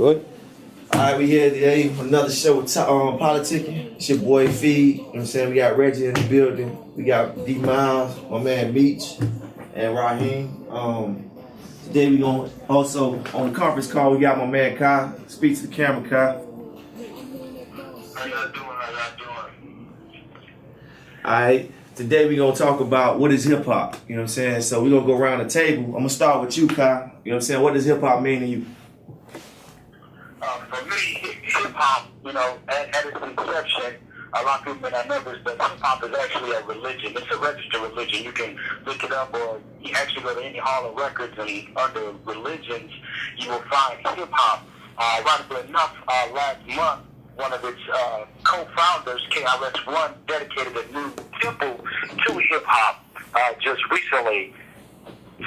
Good. All right, we here today for another show with Politikin. It's your boy Feed. You know what I'm saying? We got Reggie in the building. We got D Miles, my man Meech, and Raheem. Today we gonna also on the conference call. We got my man Kai. Speak to the camera, Kai. How y'all doing? All right. Today we gonna talk about what is hip hop. You know what I'm saying? So we gonna go around the table. I'm gonna start with you, Kai. You know what I'm saying? What does hip hop mean to you? For me, hip hop, at its inception, a lot of people may not know this, but hip hop is actually a religion. It's a registered religion. You can look it up, or you actually go to any hall of records, and under religions, you will find hip hop. Ironically enough, last month, one of its co-founders, KRS-One, dedicated a new temple to hip hop just recently.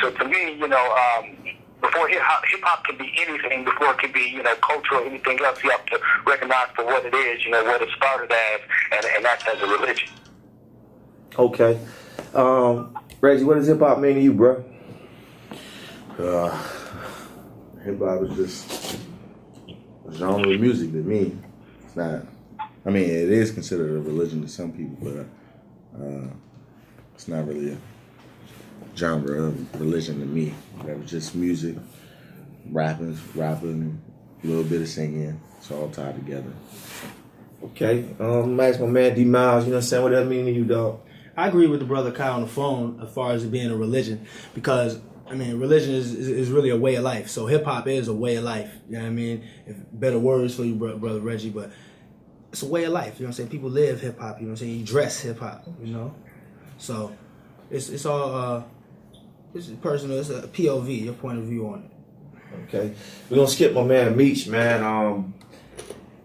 So to me, before hip hop can be anything, before it can be, cultural, anything else, you have to recognize for what it is, what it started as, and that's as a religion. Okay. Reggie, what does hip hop mean to you, bro? Hip hop is just a genre of music to me. It's not, I mean, it is considered a religion to some people, but it's not really a genre of religion to me. That was just music, rapping, a little bit of singing. It's all tied together. Okay. Ask my man D Miles, you know what I'm saying? What does that mean to you, dog? I agree with the brother Kyle on the phone as far as it being a religion, because religion is really a way of life. So hip hop is a way of life. You know what I mean? If better words for you, brother Reggie, but it's a way of life. You know what I'm saying? People live hip hop. You know what I'm saying? You dress hip hop. So it's all it's personal. It's a POV, your point of view on it. Okay. We're gonna skip my man Meech, man.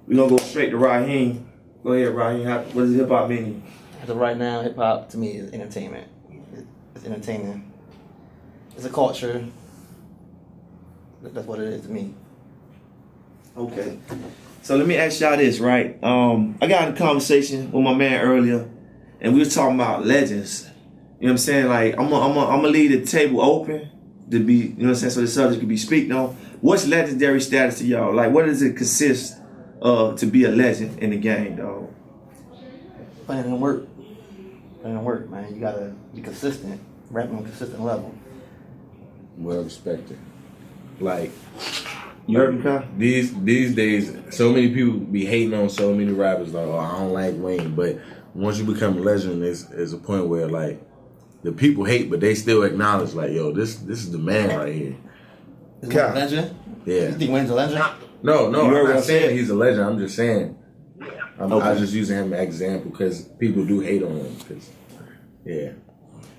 We're gonna go straight to Raheem. Go ahead, Raheem. What does hip hop mean to you? So right now, hip hop to me is entertainment. It's entertaining. It's a culture. That's what it is to me. Okay. So let me ask y'all this, right? I got in a conversation with my man earlier, and we were talking about legends. You know what I'm saying? Like, I'm gonna leave the table open to be, you know what I'm saying, so the subject can be speaking on. What's legendary status to y'all? Like, what does it consist of to be a legend in the game, dog? Playing in work, man. You gotta be consistent, rapping on a consistent level. Well respected. Like, You heard me, Kyle? these days, so many people be hating on so many rappers. Like, I don't like Wayne, but once you become a legend, there's a point where like the people hate, but they still acknowledge, like, yo, this is the man right here. Is Wayne a legend? Yeah. You think Wayne's a legend? No, You heard I'm what I not saying said? he's a legend. I'm just saying. I Okay. was just using him as an example because people do hate on him. Yeah.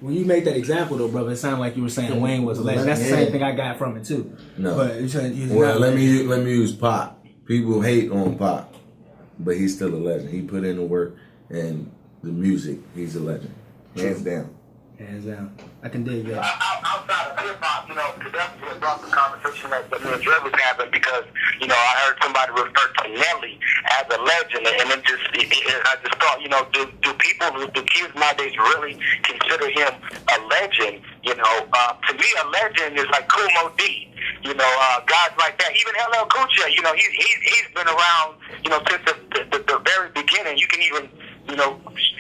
When you make that example, though, brother, it sounded like you were saying Wayne was a legend. That's the same thing I got from it too. No. But he's Well, not let me use Pop. People hate on Pop, but he's still a legend. He put in the work and the music. He's a legend, hands down. Hands down. I can dig that. Outside of hip hop, that's what brought the conversation that me and Dre was having, because, I heard somebody refer to Nelly as a legend, and I just thought, do kids nowadays really consider him a legend? To me, a legend is like Kool Moe Dee, guys like that. Even LL Cool J, he's been around, since the very beginning. You can even,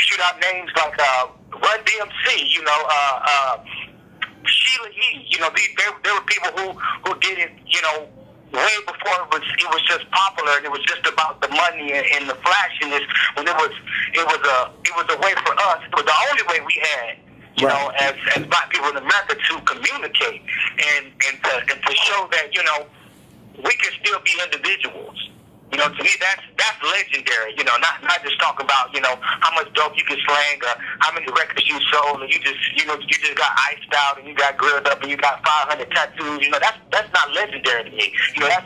shoot out names like Run DMC, Sheila E. There were people who did it, way before it was just popular, and it was just about the money and the flashiness. When it was a way for us. It was the only way we had, as black people in America, to communicate and to show that we can still be individuals. To me, that's legendary. Not just talk about how much dope you can slang or how many records you sold, and you just got iced out and you got grilled up and you got 500 tattoos. That's not legendary to me.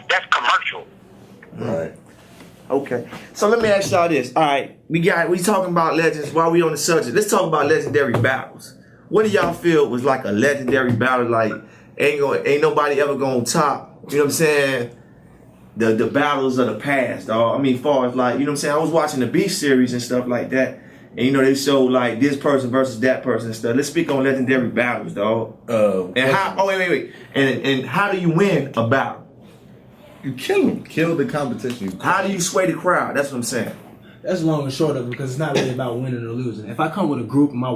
That's commercial. Right. Okay. So let me ask y'all this. All right, we talking about legends. While we on the subject, let's talk about legendary battles. What do y'all feel was like a legendary battle? Like ain't nobody ever gonna top. You know what I'm saying? The battles of the past, dog. I mean, far as like, you know what I'm saying? I was watching the Beef series and stuff like that. And they show like this person versus that person and stuff. Let's speak on legendary battles, dog. And how? Oh wait. And how do you win a battle? You kill them. Kill the competition. How do you sway the crowd? That's what I'm saying. That's long and short of it because it's not really about winning or losing. If I come with a group and my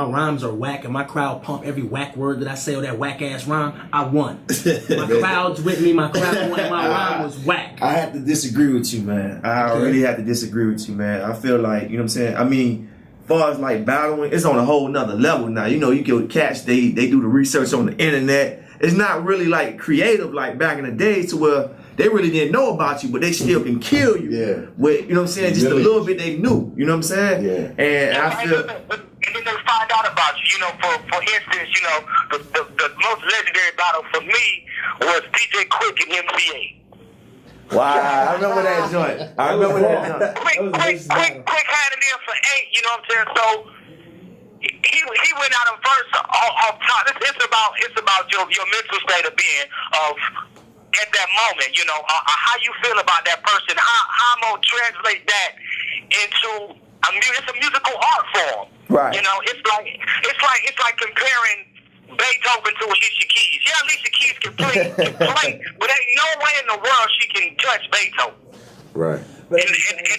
rhymes are whack and my crowd pump every whack word that I say or that whack ass rhyme, I won. My crowd's with me. My crowd won. My rhyme was whack. I have to disagree with you, man. I really have to disagree with you, man. I feel like, you know what I'm saying? I mean, as far as like battling, it's on a whole nother level now. You know, you get cats, they do the research on the internet. It's not really like creative like back in the days to where they really didn't know about you, but they still can kill you. Yeah. With, you know what I'm saying, just a little bit they knew. You know what I'm saying? Yeah. And I feel... And then they find out about you. You know, for instance, you know, the most legendary battle for me was DJ Quick and MCA. Wow, I remember that joint. I remember that joint. Quick had it in for 8, you know what I'm saying? So he went out in first off top. It's about your mental state of being of at that moment, you know, how you feel about that person, how I'm gonna translate that into it's a musical art form. Right. You know, it's like comparing Beethoven to Alicia Keys. Yeah, Alicia Keys can play, but ain't no way in the world she can touch Beethoven. Right. And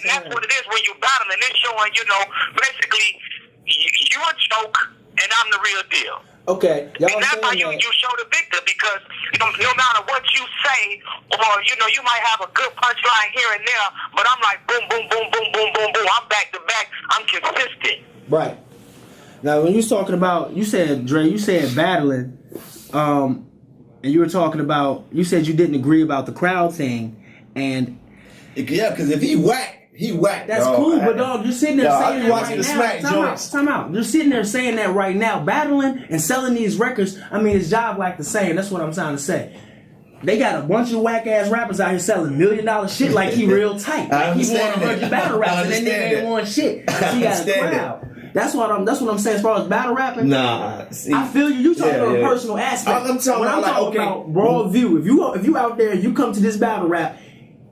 that's what it is when you battle, and it's showing, you know, basically you're a joke and I'm the real deal. Okay, y'all and that's how you show the victor, because no matter what you say, or you know, you might have a good punchline here and there, but I'm like boom, boom, boom, boom, boom, boom, boom. I'm back to back. I'm consistent. Right. Now, when you was talking about, you said, Dre, you said battling, and you were talking about, you said you didn't agree about the crowd thing, and Yeah, because if he whack, he whack. that's dog. cool, but dog, you're sitting there saying that watching right the now. smack joints. Time out. You're sitting there saying that right now. Battling and selling these records, I mean, his job like the same. That's what I'm trying to say. They got a bunch of whack ass rappers out here selling $1 million shit like he real tight. I Like he won understand 100 that. battle raps I and then understand nigga ain't that. won shit. 'Cause he got a understand crowd. That's what I'm saying as far as battle rapping. Nah, see, I feel you. You talking Yeah, about yeah. a personal aspect. I'm talking when about, I'm like, talking okay. about broad view. If you out there, you come to this battle rap.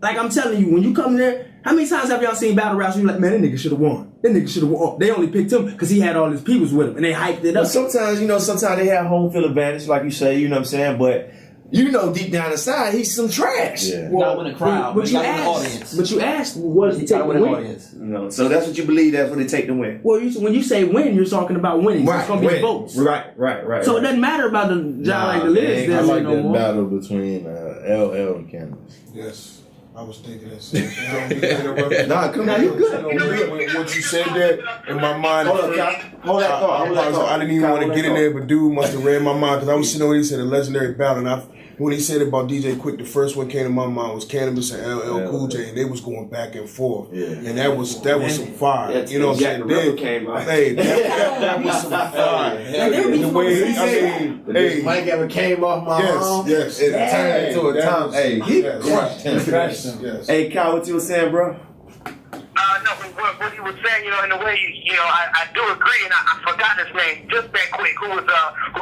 Like I'm telling you, when you come there, how many times have y'all seen battle raps where you're like, man, that nigga should have won. That nigga should have won. They only picked him because he had all his peoples with him and they hyped it But up. sometimes, you know, sometimes they have home field advantage, like you say, you know what I'm saying? But you know deep down inside, he's some trash. Yeah. Not with a crowd, but but you you got an asked, audience. but you asked, what does You it take gotta to win an win? audience. You know, so that's what you believe, that's what it take to win. Well, when you say win, you're talking about winning. Right, It's gonna be win. votes. Right. So it doesn't matter about the job like the lyrics. I There's like no that more. battle between LL and Candace. Yes, I was thinking that same thing. Nah, come Now on. you good. Once you said that, in my mind, Hold up, Cal. Hold that thought. I didn't even want to get in there, but dude must have read my mind, because I was sitting over there, he said a legendary battle, and when he said about DJ Quick, the first one came to my mind was Cannabis and LL Cool J, and they was going back and forth. Yeah. And that was some fire. That's- You know what I'm Jack saying? the Ripper Then- came out. Hey, that was some fire. Like, they be The way, supposed to say hey, Mike ever came off my arm. yes. It turned into a That time. was- Hey, he yes. crushed him. Yes. Hey, Kyle, what you was saying, bro? No, what he was saying, you know, in a way, you know, I do agree, and I forgot his name just that quick. Who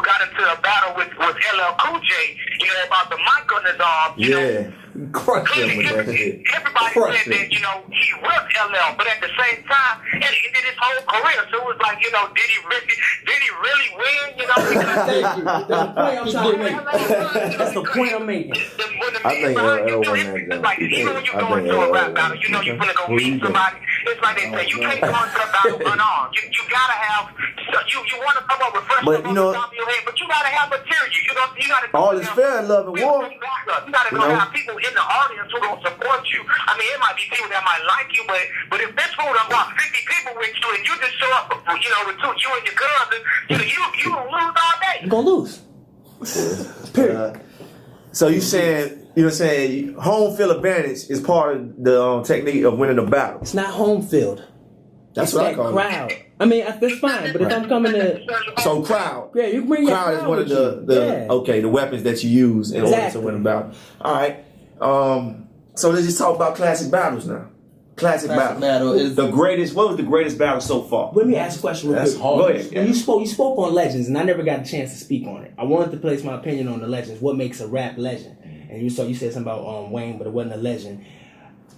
got into a battle with LL Cool J, you know, about the mic on his arm. You know, Crushed him with that Everybody shit. said that, you know, he ripped LL, but at the same time, it ended his whole career. So it was like, you know, did he really win? You know, Thank you. That's the point I'm trying to make. That's the point I'm making. I think LL won that It's like, joint. even when you I go think into a rap LL battle, you know you're gonna go Who you meet think? somebody. It's like they say, you can't go into a battle unarmed. You gotta have, you want to come up with fresh But, stuff you on know- the top of your head, but you gotta have material. You gotta All is fair in love and war. You gotta go have people in the audience who gonna support you. I mean, it might be people that might like you, but if this fool done brought 50 people with you and you just show up, you know, with you and your cousin, you gonna lose all day. You're gonna lose. So you saying, you know what I'm saying, home field advantage is part of the technique of winning a battle. It's not home field. That's It's what I that call it. crowd. I mean, that's fine. But if I'm coming to, So crowd. yeah, you bring your Crowd is one of with the you. Yeah. okay, the weapons that you use in order to Exactly. win a battle. All right. So let's just talk about classic battles now. Classic Classic battle. battle is The greatest. What was the greatest battle so far? Let me ask a question real That's quick. hard. Go ahead. When you spoke on legends, and I never got a chance to speak on it. I wanted to place my opinion on the legends. What makes a rap legend? And you said something about Wayne, but it wasn't a legend.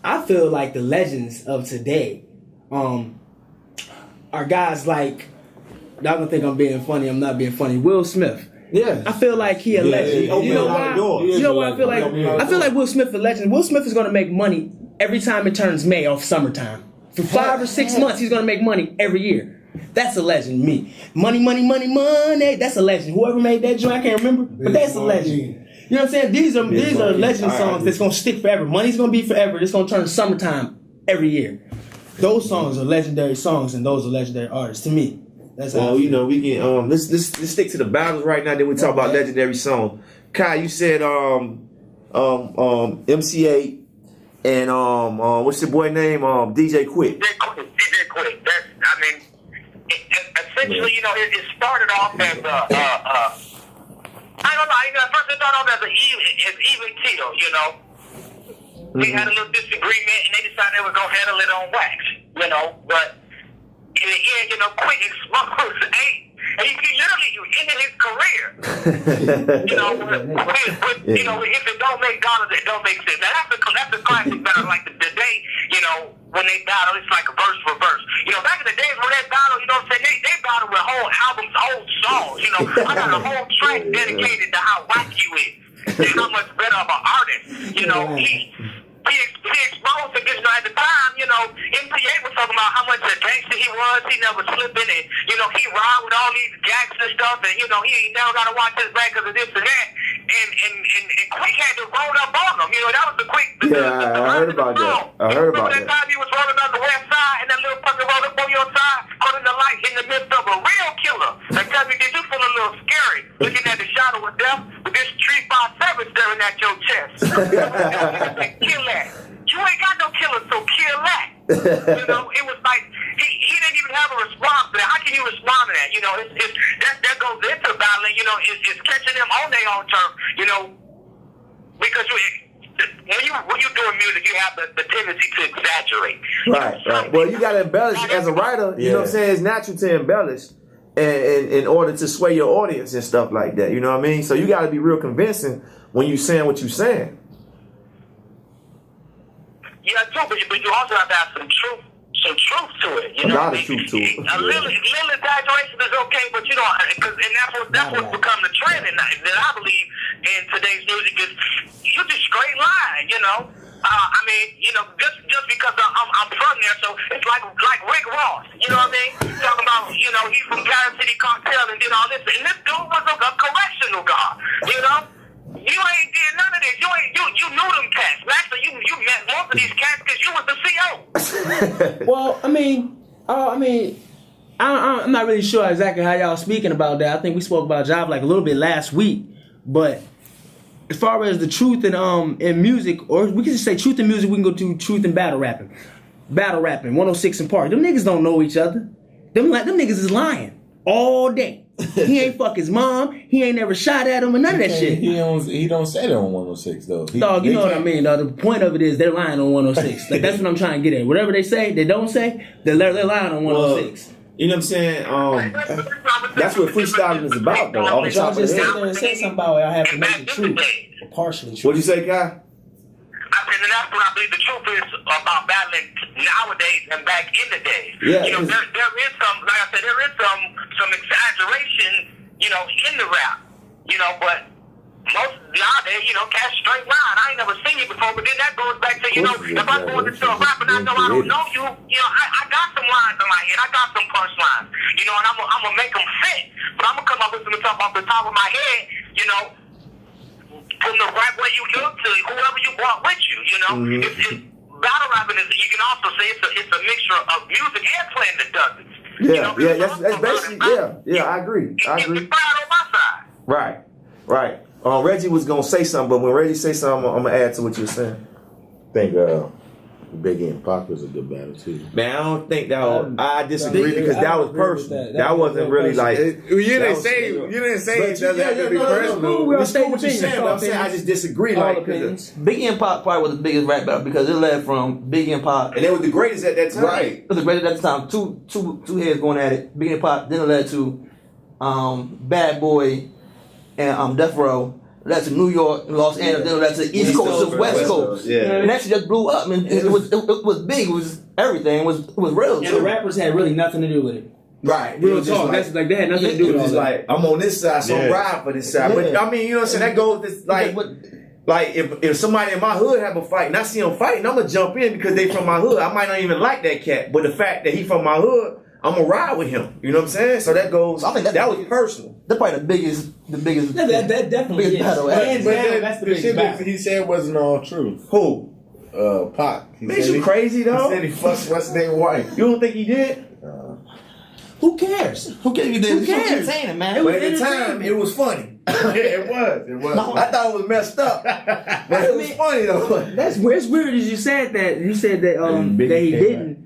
I feel like the legends of today are guys like, y'all gonna think I'm being funny. I'm not being funny. Will Smith. Yeah. I feel like he a legend. he opened You know a lot of why? doors. You know why I feel like? Yeah. I feel like Will Smith a legend. Will Smith is gonna make money every time it turns May off summertime. For 5 or 6 months, he's gonna make money every year. That's a legend to me. Money, money, money, money. That's a legend. Whoever made that joint, I can't remember, but that's a legend. You know what I'm saying? These are legend songs that's gonna stick forever. Money's gonna be forever. It's gonna turn summertime every year. Those songs are legendary songs, and those are legendary artists to me. That's how. Well, you know, we can let's stick to the battles right now. Then we talk about legendary songs. Kai, you said MC8 and what's your boy name? DJ Quick. DJ Quick. That's, I mean, essentially, you know, it started off as I don't know. You know, at first it started off as even keel. You know, we had a little disagreement, and they decided they were gonna handle it on wax. You know, but in the end, you know, Quick exposed 8. And he literally ended his career. You know, you know, if it don't make dollars, it don't make sense. Now that's a classic battle. Like today, you know, when they battle, it's like a verse for verse. You know, back in the days when they battle, you know what I'm saying? They battle with whole albums, whole songs. You know, I got a whole track dedicated to how whack you is and how much better of an artist. You know, he exposed to this. At the time, you know, MPA was talking about how much a gangster he was. He never slipping, and you know, he ride with all these jacks and stuff, and you know, he ain't never got to watch his back because of this and that. And Quick had to roll up on him. You know, that was the Quick. I heard about that. I heard about that. Time he was rolling on the west side, and that little fucker rolled up on your side, holding the light in the midst of a real killer. And tell me, did you feel a little scary looking at the shadow of death with this 357 staring at your chest? Kill that. You ain't got no killer, so kill that. You know, it was like he didn't even have a response to that. How can you respond to that? You know, that goes into battling. You know, it's catching them on their own terms. You know, because when you doing music, you have the tendency to exaggerate. Right. Well, you got to embellish as a writer. You know what I'm saying? It's natural to embellish, and in order to sway your audience and stuff like that. You know what I mean? So you got to be real convincing when you saying what you saying. Yeah, too, but you also have to have some truth to it. You know, a lot of truth to it. A little exaggeration is okay, but you know, and that's what's become the trend, and that I believe in today's music is you just straight lie. You know, I mean, you know, just because I'm from there, so it's like Rick Ross. You know what I mean? Talking about, you know, he's from Carol City Cartel and did all this, and this dude was a correctional guard. You know. You ain't did none of this. You knew them cats. Actually, you met most of these cats because you was the CO. Well, I'm not really sure exactly how y'all speaking about that. I think we spoke about Job like a little bit last week. But as far as the truth in music, or we can just say truth in music, we can go to truth in battle rapping. Battle rapping, 106 and Park. Them niggas don't know each other. Them niggas is lying all day. He ain't fuck his mom. He ain't never shot at him or none of that shit. He don't say that on 106 though. Dog, you know what I mean. The point of it is they're lying on 106. Like that's what I'm trying to get at. Whatever they say, they don't say, they're lying on 106. You know what I'm saying? That's what freestyling is about, though. Off the top of the Just sit head. there and say something about I have to make the truth, or partially true. What'd you say, Kai? I mean, and that's what I believe the truth is about battling nowadays and back in the day. Yeah, you know, there is some, like I said, there is some exaggeration, you know, in the rap, you know, but most nowadays, you know, cats straight line. I ain't never seen you before, but then that goes back to, you know, if I go into a rap and I know I don't know you, you know, I got some lines in my head. I got some punchlines, you know, and I'm going to make them fit. But I'm going to come up with some stuff off the top of my head, you know, from the right way you look to whoever you brought with you, you know. It's battle rapping is, you can also say it's a mixture of music and playing the dozens. That's basically, I agree. It's proud on my side. Right. Reggie was gonna say something, but when Reggie say something, I'm gonna add to what you were saying. I think Biggie and Pac was a good battle too. Man, I don't think that. I disagree because that was personal. That wasn't really like. You didn't say it doesn't have to be personal. We understand what you're saying, but I'm saying I just disagree. Like, Biggie and Pac probably was the biggest rap battle because it led from Biggie and Pac, and they were the greatest at that time. Right. It was the greatest at the time. Two heads going at it. Biggie and Pac. Then it led to Bad Boy and Death Row. Led to New York, Los Angeles, then it led to the East Coast and West Coast. Yeah. And that shit just blew up. I mean, it was big. It was everything. It was real. And the rappers had really nothing to do with it. Right. Real It was just talk. That's like that had nothing to do It with was all just that. like, I'm on this side, so I'm Yeah. riding for this side. But Yeah. I mean, you know what I'm saying? That goes this, like if somebody in my hood have a fight and I see him fighting, I'm gonna jump in because they from my hood. I might not even like that cat, but the fact that he from my hood, I'm gonna ride with him. You know what I'm saying? So that goes. I think that was personal. That's probably the biggest. Yeah, that definitely biggest is. battle Hands ever. down, that's the the biggest shit that battle. he said wasn't all true. Who? Pac. He Man, said you crazy He though? said he fucked what's their wife. You don't think he did? Who cares? Who cares? You did? Who cares? Entertaining, man. But at the time, it was funny. Yeah, it was. It was. No. I thought it was messed up, but it was funny though. That's weird. It's weird as you said that. You said that And Biggie that he came didn't.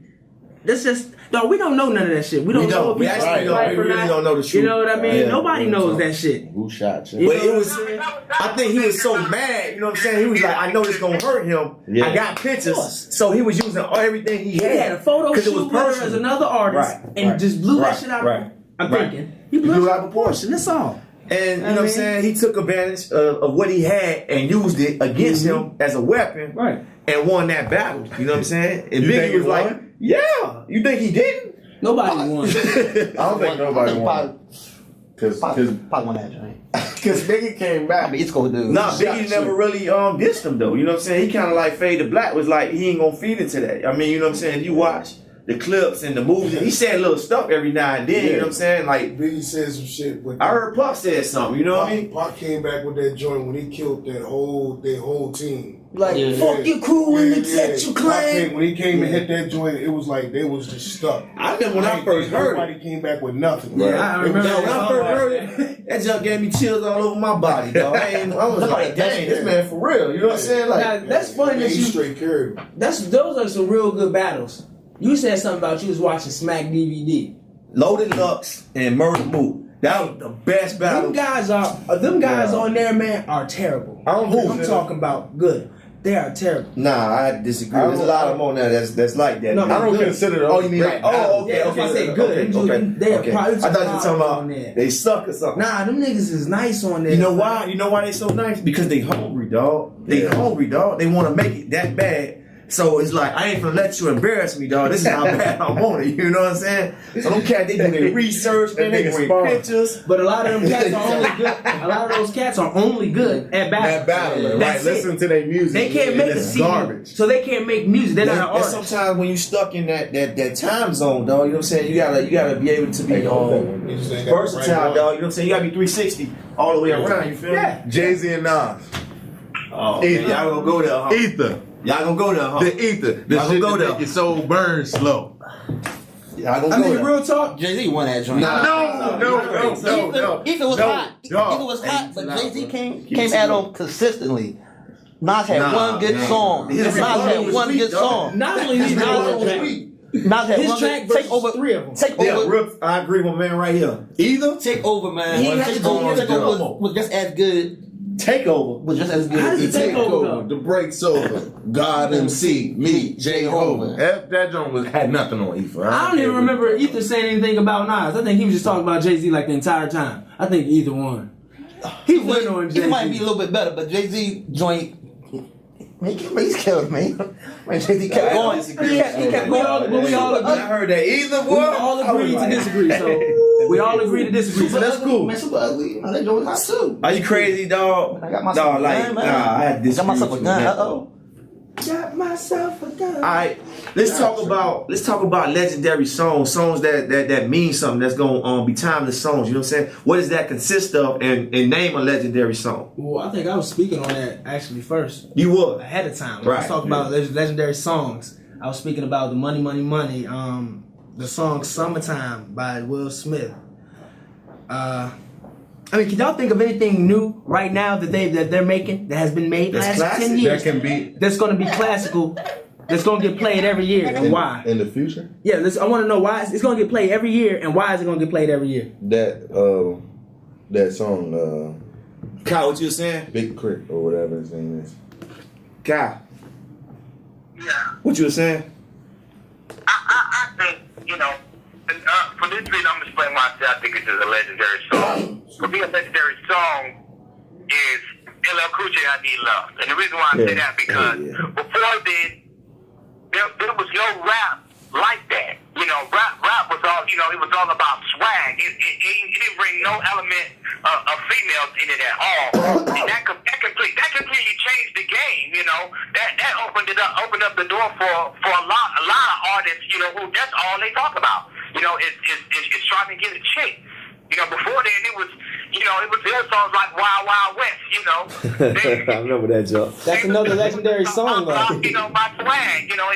That's just no. We don't know none of that shit. We don't know if We he's actually don't. right We or really not. don't know the truth. You know what I mean? Yeah, Nobody real knows talk. that shit. Who shot you? You But know it what was. I'm saying? I think he was so mad. You know what I'm saying? He was like, I know this gonna hurt him. Yeah. I got pictures, so he was using everything he He had a photo because shoot it was with her as personal. another artist Right, and right, just blew that right, shit out. right, I'm right. thinking he blew it out of proportion. That's all. And you know what I'm saying? He took advantage of what he had and used it against him as a weapon, Right. and won that battle. You know what I'm saying? And You think Biggie he was like, won? "Yeah, you think he didn't?" Nobody won. I don't think nobody won. Because Pac won that joint. Biggie came back. I mean, East Coast dude. Nah, Shot Biggie never you. really dissed him though. You know what I'm saying? He kind of like Fade to Black was like he ain't gonna feed into that. I mean, you know what I'm saying? If you watch the clips and the movies, he said little stuff every now and then. You know what I'm saying? Like Biggie said some shit. But I heard Puff said something. You know what I mean? Pac came back with that joint when he killed their whole team. Like Yeah. fuck your crew and accept your Pac claim. came- when he came and hit that joint, it was like they was just stuck. I remember when I first heard it. Nobody came back with nothing. Yeah, I It was remember When I first heard it, that junk gave me chills all over my body, dog. I was like, dang, this man for real. You know what I'm saying? Now, Like, that's funny Yeah, that he you. straight carried him. Those are some real good battles. You said something about you was watching Smack DVD. Loaded Lux and Murder Mook. That was the best battle. Them guys on there, man, are terrible. I don't think I'm so. talking about good. They are terrible. Nah, I disagree. There's a lot of them on there that's like that. No, I don't good. consider those. Oh, you mean great like, battles. okay, Yeah, that's why I said good. They are probably I thought you were talking on about there. they suck or something. Nah, them niggas is nice on there. You know why? You know why they so nice? Because they hungry, dog. They hungry, dog. They want to make it that bad. So it's like, I ain't gonna let you embarrass me, dog. This is how bad I want it. You know what I'm saying? So them cats, they do their research, man. They nigga bring spawn. pictures. But a lot of them cats are only good. A lot of those cats are only good at battle. That battler, right? That's it. Listen to their music. They can't and make a it's CD, garbage. so they can't make music. They're not an And artist. sometimes when you stuck in that time zone, dog, you know what I'm saying? You gotta be able to be He just ain't got the right versatile, one. dog. You know what I'm saying? You gotta be 360 all the way around. You feel me? Yeah. Jay-Z and Nas. Oh, man, y'all gonna go there, huh? Ether. Y'all gonna go there, huh? The ether. The Y'all shit gonna go that there. make your soul burn slow. Y'all gonna I go mean, there. real talk. Jay-Z won that joint. No. Ether was hot. Ether was hot, but Jay-Z came at him consistently. Nas had one good song. His Nas had one good song. Not only his Nas had His one track good. versus Take over. three of them. Take Yeah, over. Rip, I agree with man right here. Either Take over, man. He had to Take go over. on Take the over drum. was just as good. takeover. Was just as good. How as does it take over, though? The breaks over. God MC, me, Jehovah. That joint had nothing on Ether. I don't even remember Ether saying anything about Nas. I think he was just talking about Jay-Z like the entire time. I think either one. He went on Jay-Z. It might be a little bit better, but Jay-Z joint. Man, he's killed me. Man, Jay-Z kept going. He kept We all going. I heard that either We one. all agreed to disagree, so we all agreed to disagree. So that's cool. Man, super ugly. That joint was hot too. Are you crazy, dog? I got myself a gun, man. Nah, I had this. Got myself a gun. Uh-oh. Got myself a gun. All right, let's talk about legendary songs that mean something, that's gonna be timeless songs. You know what I'm saying? What does that consist of? And name a legendary song. Well, I think I was speaking on that actually first. You would. Ahead of time. When Right. I was talking about legendary songs. I was speaking about the Money, Money, Money. The song "Summertime" by Will Smith. I mean, can y'all think of anything new right now that they're making that has been made That's last classic. 10 years? That can be That's going to be classical. That's going to get played every year, and why? in the future. Yeah, I want to know why it's going to get played every year, and why is it going to get played every year? That song, Kyle, what you were saying? Big Crit or whatever his name is. Kyle, Yeah. what you were saying? I think, for this reason, I'm going to explain why I think it's a legendary song. For me, a legendary song is LL Cool J, I Need Love. And the reason why I say that, because before then, there was no rap like that. Rap was all it was all about swag. It didn't bring no element of females in it at all. And that completely changed the game. That opened up the door for a lot of artists. Who that's all they talk about. Is trying to get a chick. Before then it was their songs like Wild Wild West. I remember that joke. That's another legendary song, though. My swag, and that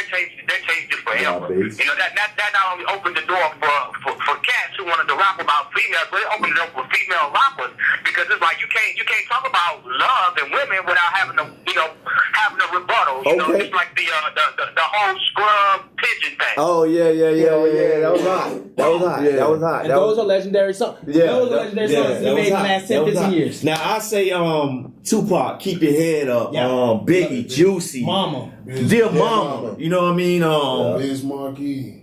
changed it forever. That not only opened the door for cats who wanted to rap about females, but it opened it up for female rappers because it's like you can't talk about love and women without having a rebuttal. It's like the whole scrub pigeon thing. Oh yeah. That was hot. That was hot. And those are legendary songs. Yeah, those are legendary songs we made in the last 10, 15 years. Now I say Tupac, Keep Your Head Up. Yeah. Biggie, Juicy, Mama. Dear Mama. You know what I mean? Biz Markie.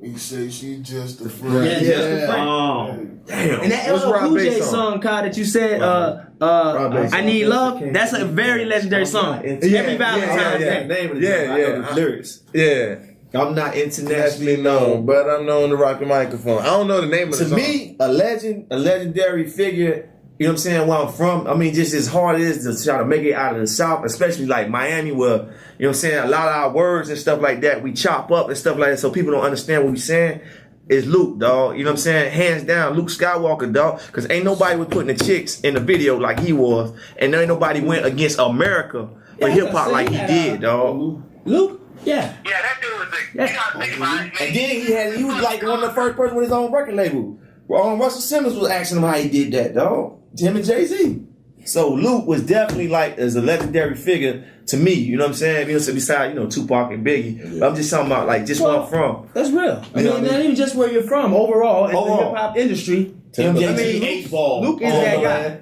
He say she just a friend. Yeah, just a friend. Damn. And that What's LL Rob Cool J Bass song, Kyle, that you said, I Need Love, that's a very legendary song. Every Valentine's Day. Name of the lyrics. Yeah. I'm not internationally Nationally known, but I'm known to rock the microphone. I don't know the name of the To song. me, a legendary figure, you know what I'm saying, where I'm from, I mean, just as hard it is to try to make it out of the South, especially like Miami, where, you know what I'm saying, a lot of our words and stuff like that, we chop up and stuff like that so people don't understand what we're saying, is Luke, dog. You know what I'm saying? Hands down, Luke Skywalker, dog. Because ain't nobody was putting the chicks in the video like he was, and there ain't nobody went against America for hip-hop like he did, dog. Luke? Yeah. Yeah, that dude was you gotta think about it, man. And then he was like one of the first person with his own record label. Russell Simmons was asking him how he did that, dog. Him and Jay-Z. So Luke was definitely like as a legendary figure to me, you know what I'm saying? Besides, Tupac and Biggie. But I'm just talking about like just where I'm from. That's real. I mean, not even just where you're from. Overall, in the hip-hop industry. MJG 8 Ball. Luke is that guy.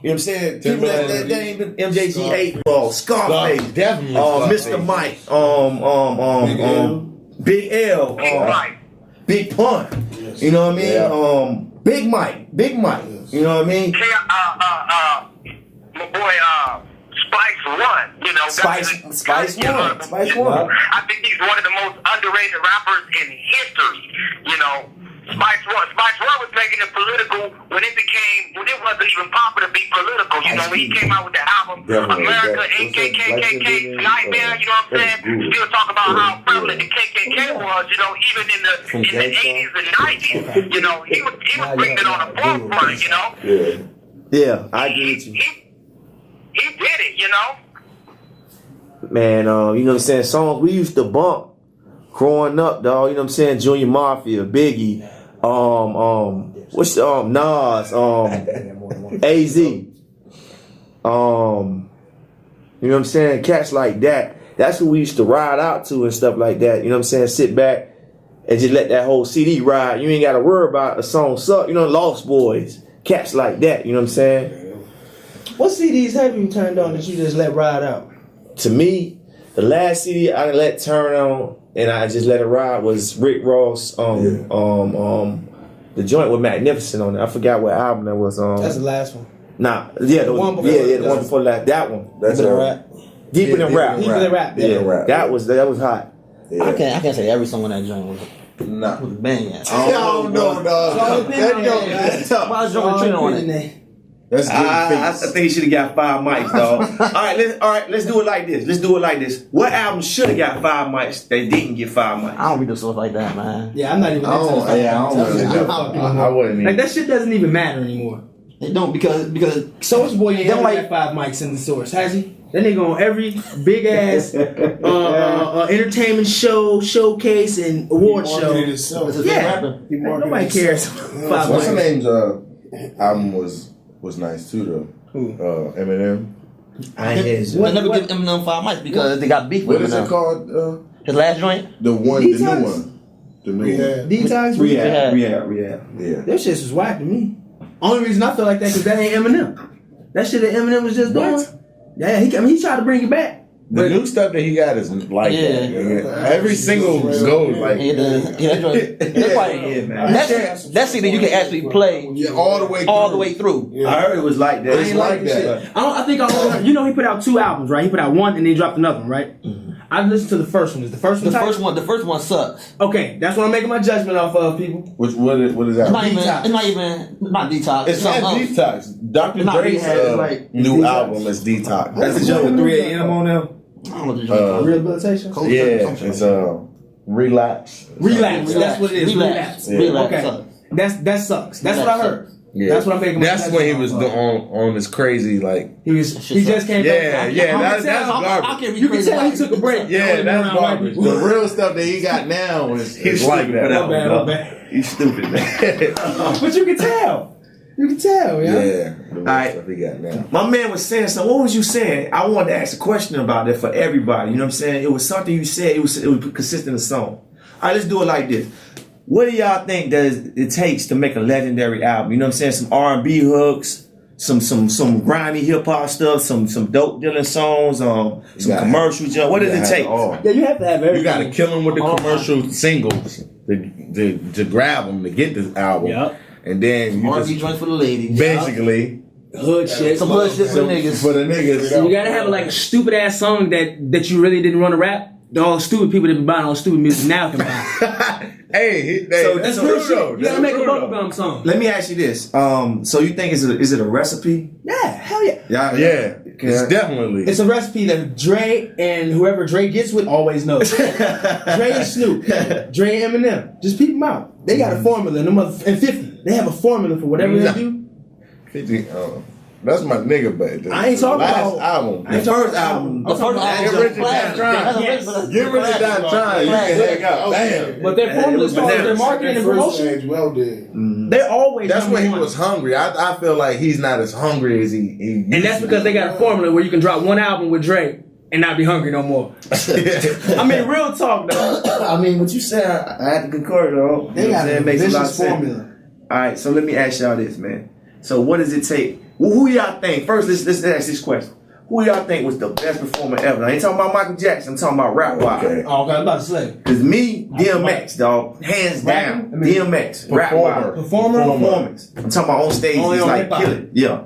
You know what I'm saying? People that ain't been MJG 8 Ball, Scarface, Definitely. Mr. Mike, Big L, Big Mike. Big Pun. You know what I mean? Yeah. Big Mike. You know what I mean? My boy, Spice One. Spice One. I think he's one of the most underrated rappers in history. Spice One was making it political when it wasn't even popular to be political. When he came out with the album America KKK Nightmare, you know what I'm saying? Still talk about how prevalent the KKK was, even in the 80s and 90s. He was bringing it on the forefront, Yeah, I agree with you. He did it, Man, you know what I'm saying? Songs we used to bump growing up, dog. You know what I'm saying? Junior Mafia, Biggie, what's Nas, AZ, you know what I'm saying? Cats like that. That's who we used to ride out to and stuff like that. You know what I'm saying? Sit back and just let that whole CD ride. You ain't got to worry about a song suck. Lost Boys, cats like that. You know what I'm saying? What CDs have you turned on that you just let ride out? To me, the last CD I let turn on and I just let it ride was Rick Ross, the joint with Magnificent on it. I forgot what album that was on. That's the last one. Nah, the one before that. That one. That's Deeper Than Rap. Deeper Than Rap. Deeper Than Rap. Yeah, that was hot. Yeah. I can't say every song on that joint was Nah. bang. Yeah. I don't know, dog. That joke is tough. Why is Joe Trina on it? That's I think he should have got 5 mics, dog. All right, let's do it like this. What album should have got 5 mics that didn't get 5 mics? I don't read the stuff like that, man. Yeah, I'm not even. I wouldn't. Like that shit doesn't even matter anymore. They don't because Soulja Boy ain't Them ever like- had 5 mics in the source, has he? That nigga on every big ass entertainment show, showcase, and award show. Yeah, nobody cares. 5 What's her mics. name's album was nice too though. Who? Eminem. I ain't hear they never give Eminem 5 mics because they got beef with What is it Eminem. called? His last joint? The new Detox. one. The new one. Detox. Rehab. Yeah. That shit was whack to me. Only reason I feel like that because that ain't Eminem. That shit that Eminem was just doing. Yeah, he tried to bring it back. The new stuff that he got is like that. Yeah. Every single goes like That joint. That CD you can actually play all the way through. Yeah. I heard it was like that. It's like that. I think he put out 2 albums, right? He put out one and then he dropped another one, right? I listened to the first one. Is the first one? The first one sucks. Okay, that's what I'm making my judgment off of, people. What is that? It's not detox. It's not detox. Dr. Not Dre's Rehab, like, new Detox. album is Detox. That's the joint with 3 a.m. on them. I don't know what the joint is. Rehabilitation. Yeah, it's Relapse. Relapse. That's what it is. Relapse. Relapse. Relapse Okay. sucks. That sucks. That's what I heard. Yeah. That's what I'm making. That's when he was on this crazy like. He just came back. That's garbage. You can tell he took a break. Yeah, that's garbage. The real stuff that he got now is like that. My bad. He's stupid, man. But you can tell. You can tell, yeah. Yeah, the real Alright. stuff he got now. My man was saying something. What was you saying? I wanted to ask a question about that for everybody. You know what I'm saying? It was something you said. It was consistent of song. All right, let's do it like this. What do y'all think it takes to make a legendary album? You know what I'm saying? Some R&B hooks, some grimy hip hop stuff, some dope Dylan songs, some commercial junk. What does it take? Yeah, you have to have everything. You got to kill him with the commercial singles to grab them to get this album. Yep. And then you R&B just joints for the ladies. basically hood shit. Some hood shit for the niggas. for the niggas. You gotta have like a stupid ass song that you really didn't want to rap. All stupid people that be buying all stupid music now can buy. That's real shit. You gotta make a bubblegum song. Let me ask you this. So you think is it a recipe? Yeah, hell yeah. Yeah, it's definitely. It's a recipe that Dre and whoever Dre gets with always knows. Dre and Snoop, Dre and Eminem. Just peep them out. They got a formula. And 50. They have a formula for whatever they do. 50. That's my nigga, but I ain't talking last about album. The first album. The first Get album. Rich or Die Trying. Get Rich or Die Trying. You can hang out. Bam. But their formula as far as their marketing and promotion, Age well did. they're always That's number when he one. was hungry. I feel like he's not as hungry as he And that's because they got a formula where you can drop one album with Drake and not be hungry no more. I mean, real talk though. I mean, what you said, I had to concur, though. They got a Makes a lot of vicious sense. formula. All right, so let me ask y'all this, man. So what does it take? Well, who y'all think? First, let's ask this question. Who y'all think was the best performer ever? I ain't talking about Michael Jackson. I'm talking about rap-wise. Okay. Oh, okay, I was about to say. Because me, DMX, dog, hands down. I mean, DMX, rap-wise. Performance. I'm talking about on stage. Only It's on like hip-hop. kill it. Yeah.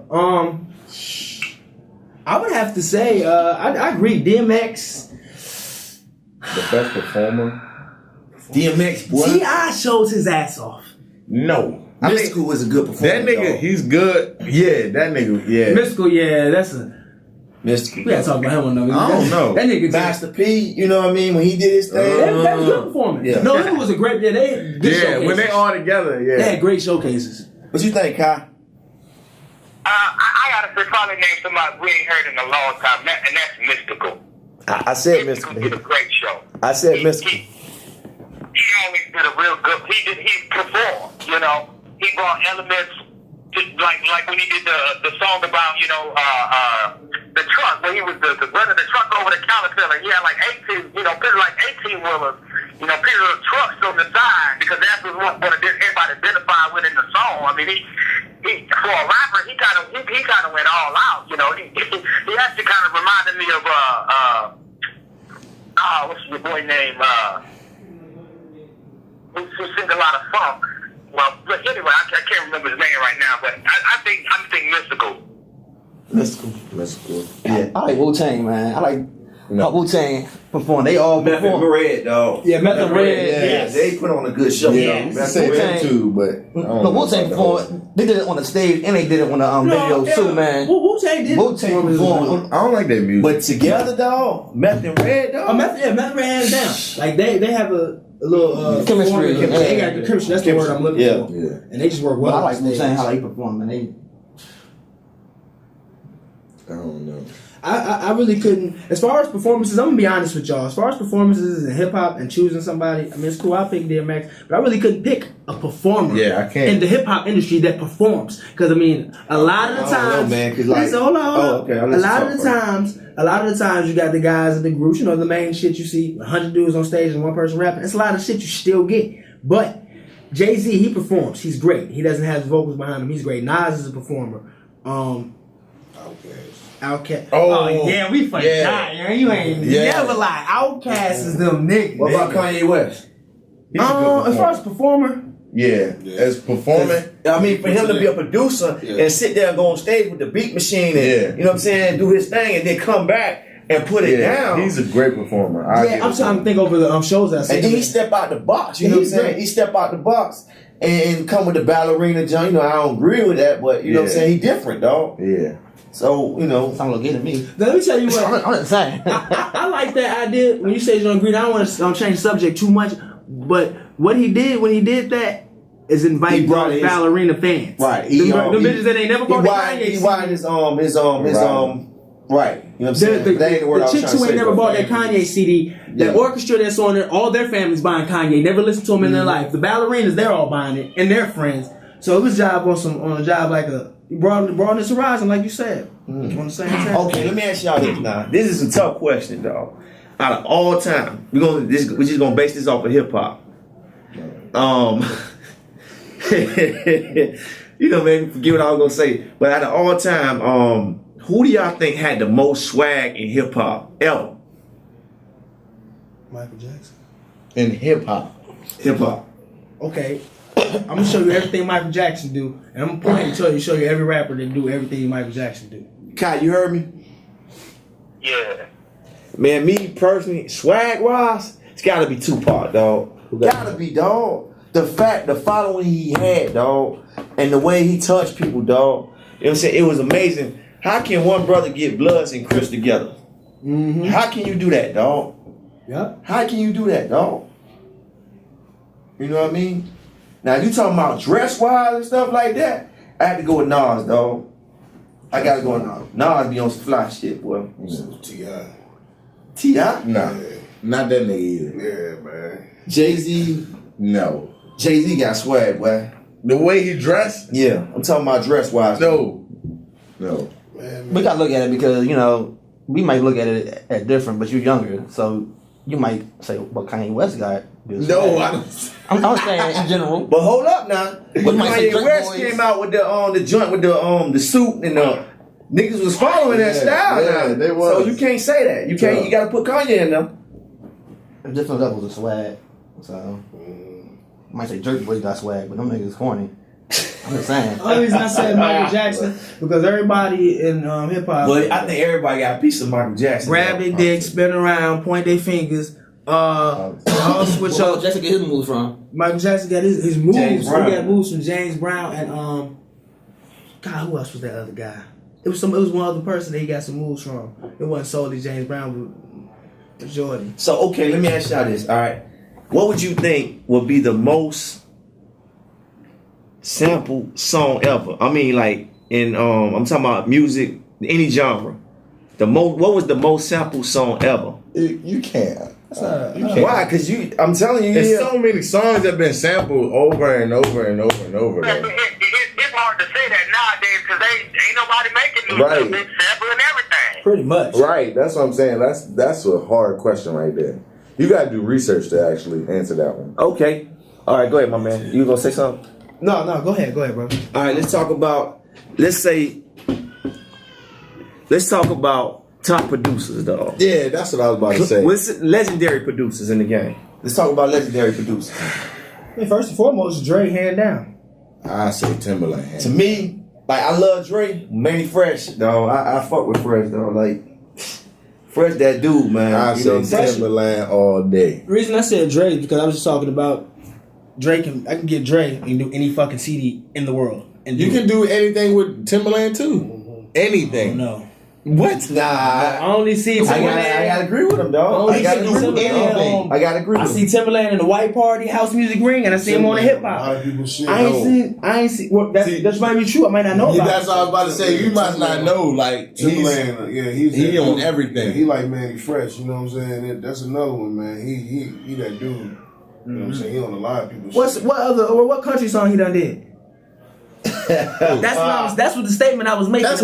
I would have to say, I agree. DMX. The best performer? DMX, boy. T.I. shows his ass off. No. Mystical was a good performer. That nigga, dog. he's good. Yeah, that nigga, yeah. Mystical, yeah, that's a. Mystical. We gotta talk about him on I don't know. That nigga just. Master P, you know what I mean? When he did his thing. That was good performance. Yeah. No, it was a great. Yeah, they had good Yeah, showcases. when they all together, They yeah. had great showcases. What you think, Kai? I gotta probably name somebody we ain't heard in a long time, and that's Mystical. I said Mystical Mystical. did a great show. I said Mystical. He always did a real good. He performed. You know, he brought elements to, like when he did the song about the truck when he was the running the truck over the Caterpillar. He had like 18, put like 18-wheelers, put little trucks on the side because that's what everybody identified with in the song. I mean, he for a rapper, he kind of went all out. He actually kind of reminded me of what's your boy name? Who sings a lot of funk. Well, but anyway, I can't remember his name right now, but I think Mystical. Mystical. Yeah. I like Wu-Tang, man. I like Wu-Tang perform. They all Meth perform. and Red, dog. Yeah, Meth and Red. Yeah, Yes. they put on a good show. Yeah, dog. I say that too, but I don't No, know Wu-Tang about the whole- perform. They did it on the stage and they did it on the videos too, man. Wu-Tang did. Wu-Tang perform. I don't like that music. But together, dog, Meth and Red, dog. Meth and Red hands down. Like they have a little Chemistry. formula. They got the chemistry. That's the word I'm looking Yeah. for. Yeah. And they just work well. But I like on stage. Wu-Tang how they perform, man. They I don't know. I really couldn't. As far as performances, I'm gonna be honest with y'all. As far as performances in hip hop and choosing somebody, I mean it's cool. I pick DMX, but I really couldn't pick a performer. Yeah, I can't. In the hip hop industry that performs, because I mean, a lot of the I don't know, times, man, 'cause, like- listen, hold on. Oh, okay, I'll let A you lot talk of the first. times, you got the guys in the groups. You know the main shit you see, 100 dudes on stage and one person rapping. It's a lot of shit you still get, but Jay-Z, he performs. He's great. He doesn't have vocals behind him. He's great. Nas is a performer. Outkast. Oh, yeah, we forgot. yeah. You ain't Yeah. never lie. Outkast is them niggas. What about Kanye West? He's a good As far as performer. performer, Yeah, as performing. I mean, for him to be a producer Yeah. and sit there and go on stage with the beat machine and, Yeah. you know what I'm saying, do his thing and then come back and put it down. He's a great performer. I'm trying to think over the shows that I see. And then he step out the box. You know what I'm saying? He step out the box and come with the ballerina jump. You know, I don't agree with that, but you know what I'm saying? He different, dog. Yeah. So, you know. Sound like getting me. Now, let me tell you what. I'm not saying. I like that idea. When you say you don't agree, I don't want to change the subject too much. But what he did when he did that is invite ballerina fans. Right. Them bitches that ain't never bought the Kanye. He widened his right. You know what I'm saying? The chicks who ain't never bought that Kanye CD, the orchestra that's on there, all their families buying Kanye. Never listened to him in their life. The ballerinas, they're all buying it, and their friends. So it was job on a job like he brought this horizon, like you said, on the same time. Okay, let me ask y'all this now. This is a tough question, dog. Out of all time, we're just gonna base this off of hip hop. You know, man, forget what I was gonna say. But out of all time, who do y'all think had the most swag in hip hop ever? Michael Jackson. In hip hop. Hip hop. Okay. I'm gonna show you everything Michael Jackson do, and I'm gonna point and show you every rapper that do everything Michael Jackson do. Kai, you heard me? Yeah. Man, me personally, swag wise, it's gotta be Tupac, dog. Gotta be, dog. The following he had, dog, and the way he touched people, dog. You know what I'm saying? It was amazing. How can one brother get Bloods and Crips together? Mm-hmm. How can you do that, dog? Yeah. How can you do that, dog? You know what I mean? Now, you talking about dress-wise and stuff like that, I had to go with Nas, dog. I gotta go with Nas. Nas be on some fly shit, boy. T.I. T.I.? Nah. Not that nigga either. Yeah, man. Jay-Z? No. Jay-Z got swag, boy. The way he dressed? Yeah, I'm talking about dress-wise. No. Man. We gotta look at it because, you know, we might look at it at different, but you're younger, so you might say, well, Kanye West got this. No, I don't. I'm saying in general. But hold up now. When might say Kanye Drake West boys. came out with the joint with the suit and the niggas was following that style yeah, now. they was. So you can't say that. You can't. You gotta put Kanye in there. Different levels of swag. So, I might say Jerk Boys got swag, but them niggas corny. I'm just saying. The only reason I said Michael Jackson because everybody in hip hop, But I think everybody got a piece of Michael Jackson. grab their dick, spin around, point their fingers, all switch Where up. Jackson get his moves from? Michael Jackson got his moves. James He Brown. got moves from James Brown and God, who else was that other guy? It was one other person that he got some moves from. It wasn't solely James Brown, but Jordan. So okay, let me ask y'all this. All right, what would you think would be the most sample song ever? I mean, like in I'm talking about music, any genre. What was the most sample song ever? You can't. Why? Because I'm telling you, There's so many songs that have been sampled over and over and over and over. It's hard to say that nowadays because ain't nobody making new Right. stuff. It's sampling everything. Pretty much. Right, that's what I'm saying. That's a hard question right there. You gotta do research to actually answer that one. Okay. All right, go ahead, my man. You gonna say something? No, go ahead, bro. All right, let's talk about. Let's talk about top producers, dog. Yeah, that's what I was about to say. What's legendary producers in the game? Let's talk about legendary producers. I mean, first and foremost, Dre, hand down. I say Timberland. To me, like I love Dre, Manny Fresh, dog. I fuck with Fresh, dog. Like Fresh, that dude, man. I You know what say I'm saying? Timberland all day. The reason I said Dre is because I was just talking about Dre. I can get Dre and do any fucking CD in the world. And You can do anything with Timberland too. Anything. No. What? Nah, I only see I Timberland. gotta agree with him, dog. Only I gotta see agree with Timberland, him. I gotta agree I with see him. Timberland in the white party, house music ring, and I see him on the hip A lot hop. of people shit. I ain't see. Well, that might be true. I might not know about. That's what I was about to say. You must not know. Like Timberland, he on everything. He like Manny Fresh, you know what I'm saying? That's another one, man. He that dude. You know what I'm saying? He on a lot of people's shit. What country song he done did? That's what the statement I was making. That's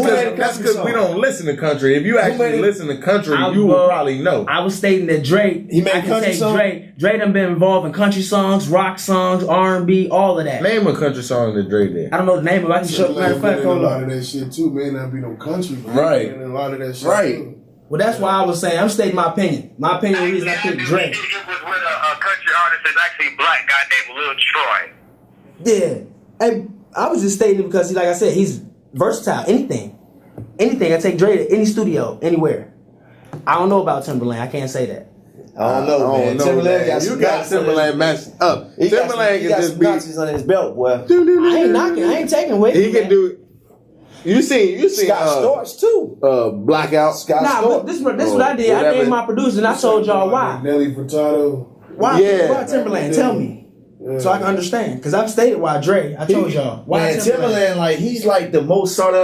because we don't listen to country. If you actually listen to country, you will probably know. I was stating that Dre. He made I can country say song? Dre done been involved in country songs, rock songs, R&B, all of that. Name a country song that Dre did. I don't know the name of it. I can show. Matter of Timberland fact, been in hold a lot on. of that shit too, man. Not be no country, but Right. he been in a lot of that shit Right. too. Well, that's why I was saying. I'm stating my opinion. My opinion is the reason I picked Dre. It was with a country artist that's actually black guy named Lil Troy. Yeah. Hey, I was just stating it because, like I said, he's versatile. Anything. I take Dre to any studio, anywhere. I don't know about Timberland. I can't say that. I don't know, man. Timberland got You some got notches on Timberland his- matched up. He got Timberland can just some be. notches on his belt, boy. I ain't knocking. I ain't taking away. He from can that. do it. You seen Scott Storch too. Blackout. Scott Nah, Storch. but this what I did. I whatever. named my producer and I told y'all why. Nelly Furtado. Why? Yeah. Why Timberland? Tell me. So I can understand. Because I've stated why Dre. I told y'all. Why Man, Timberland, like he's like the most sought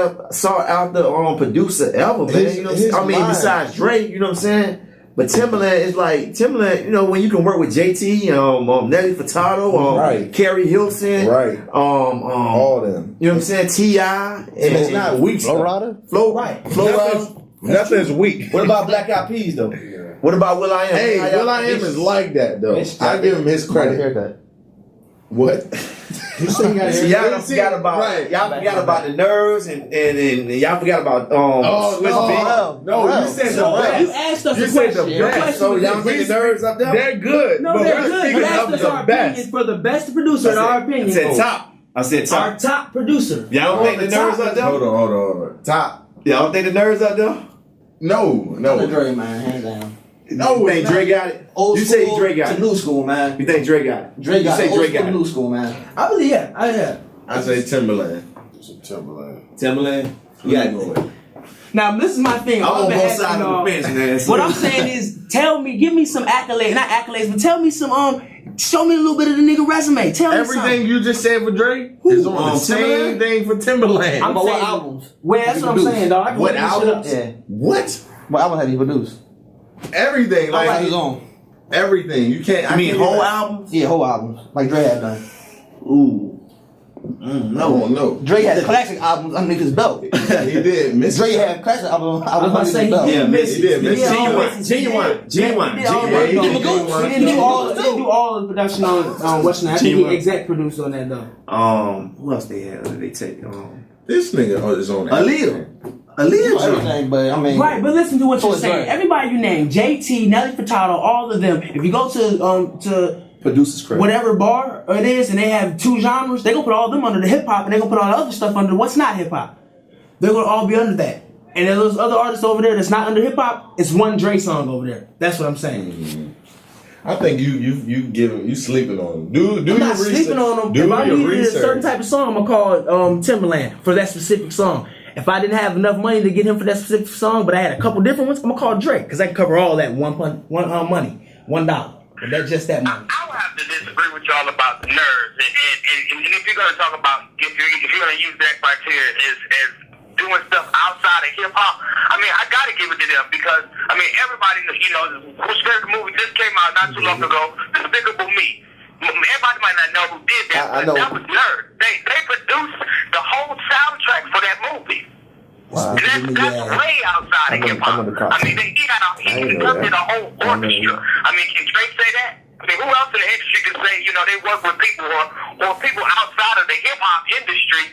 after producer ever, man. His- You know what his I mean? mind. Besides Dre, you know what I'm saying? But Timberland is like Timberland, you know, when you can work with JT, Nelly Furtado, Right. Kerry Hilson, Right. all them. you know what I'm saying? T.I. and It's not weak. Florida? Flo, Right. Flo Nothing's, nothing's weak. What about Black Eyed Peas though? What about Will I Am? Hey, Will I Am is like that though. I give him his credit. Haircut. What? You say you got See, y'all forgot about Right. y'all forgot about the Nerves and y'all forgot about Swiss no. Beats. No, you said the So, best. you asked us You a said question. the Your best. question So was y'all think the Nerves up there? They're good. no, but they're we're good. speaking But of that's the our best. opinion for the best producer in our I opinion. said top. I said Our top. top producer. Y'all don't think the Nerves up there? Hold on. Top. Y'all don't think the Nerves up there? No. Dre, man, hands down. No, You think Dre got it? Old You school say Dre got to it. new school, man. You think Dre got it? Dre got You it. say Old Dre school got to it. new school, man. I believe, yeah. I say Timberland. Timberland. Timberland? Yeah, go ahead. Now this is my thing. I'm on been both asking sides y'all- of the fence, man. What I'm saying is, give me some accolades, not accolades, but tell me some show me a little bit of the nigga resume. Tell me Everything something. you just said for Dre is on the same Timberland? thing for Timberland. I'm But what saying- albums? Well, that's what I'm Produced. saying, dog. I can What look this shit up. albums? Yeah. What? What album have you produced? Everything, Like like his own. everything. You can't. I mean, can't whole even- albums? Yeah, whole albums. Like Dre had done. Ooh. No. Dre had classic albums underneath his belt. He did. Miss Dre had classic albums I was about to underneath say, his belt. Yeah, He did. Miss Genuine. He did all the Yeah, work, he though. did He Genuine. didn't do all the production on What's Now. I think he Genuine. exec produced on that though. Who else they had? Who did they take? This nigga is on Aaliyah. Everything, but I mean, Right, but listen to what So you're is saying. Dre. Everybody you name, JT, Nelly Furtado, all of them. If you go to Producers credit. whatever bar it is, and they have two genres, they gonna put all them under the hip hop, and they gonna put all the other stuff under what's not hip hop. They're gonna all be under that. And then those other artists over there that's not under hip hop, it's one Dre song over there. That's what I'm saying. I think you sleeping on him. Do I'm your not research. sleeping on them. Do If I your needed a research. certain type of song, I'm gonna call Timberland for that specific song. If I didn't have enough money to get him for that specific song, but I had a couple different ones, I'm gonna call Drake because I can cover all that one money, $1. But that's just that money. I would have to disagree with y'all about the nerves, and if you're gonna talk about if you're gonna use that criteria as doing stuff outside of hip hop, I mean I gotta give it to them because I mean everybody who scared the movie just came out not too long ago. Despicable Me. Everybody might not know who did that, I but know. that was Nerd. They produced the whole soundtrack for that movie. Wow. That's way outside of hip hop. I mean, he conducted a whole orchestra. I mean, can Drake say that? I mean, who else in the industry can say, they work with people or people outside of the hip hop industry,